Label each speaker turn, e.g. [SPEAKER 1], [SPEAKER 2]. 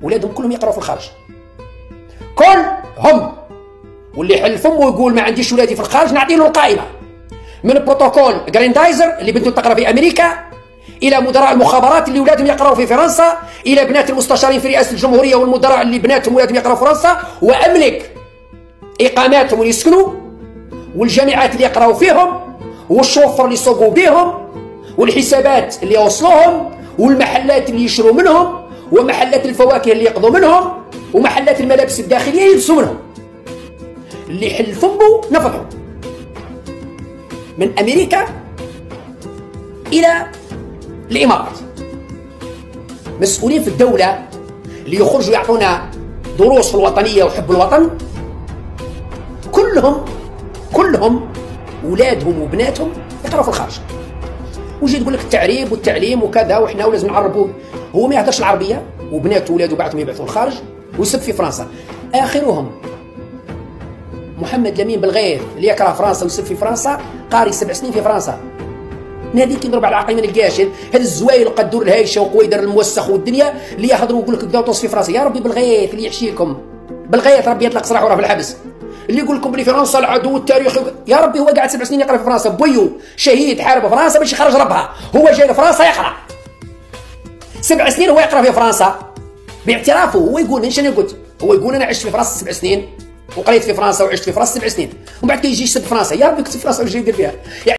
[SPEAKER 1] ولادهم كلهم يقراوا في الخارج كلهم. واللي يحل فمه ويقول ما عنديش ولادي في الخارج نعطي له القائمه من بروتوكول جريندايزر اللي بنته تقرا في امريكا، الى مدراء المخابرات اللي ولادهم يقراوا في فرنسا، الى بنات المستشارين في رئاسه الجمهوريه والمدراء اللي بناتهم ولادهم يقراوا في فرنسا، واملك اقاماتهم اللي يسكنوا، والجامعات اللي يقراوا فيهم، والشوفر اللي يسوقوا بيهم، والحسابات اللي يوصلوهم، والمحلات اللي يشروا منهم، ومحلات الفواكه اللي يقضوا منهم، ومحلات الملابس الداخليه يلبسوا منهم. اللي يحل فمه نفضحه من امريكا الى الامارات. مسؤولين في الدوله اللي يخرجوا يعطونا دروس في الوطنيه وحب الوطن كلهم اولادهم وبناتهم يقراوا في الخارج. ويجي تقول لك التعريب والتعليم وكذا وحنا ولازم نعربوه. هو ما يهدرش العربيه وبناته وولاده بعثهم يبعثوا الخارج ويسب في فرنسا. اخرهم محمد لمين بالغيث اللي يكره فرنسا ويسب في فرنسا، قاري 7 سنين في فرنسا. هذيك يضرب على العقل ما نلقاش. هذا الزوايل قدور الهايشه وقويدر الموسخ والدنيا اللي يهضروا ويقول لك بداو توصف في فرنسا. يا ربي بالغيث اللي يحشيكم، بالغيث ربي يطلق سراح وراه في الحبس. اللي يقول لكم بلي فرنسا العدو التاريخي، يا ربي هو قاعد 7 سنين يقرا في فرنسا، بويو شهيد حارب فرنسا باش يخرج ربها، هو جاي لفرنسا يقرا 7 سنين هو يقرا في فرنسا باعترافه. هو يقول مانيش انا قلت، هو يقول انا عشت في فرنسا 7 سنين وقريت في فرنسا وعشت في فرنسا 7 سنين، ومن بعد كيجي يسب فرنسا. يا ربي كنت في فرنسا واش جاي يدير فيها؟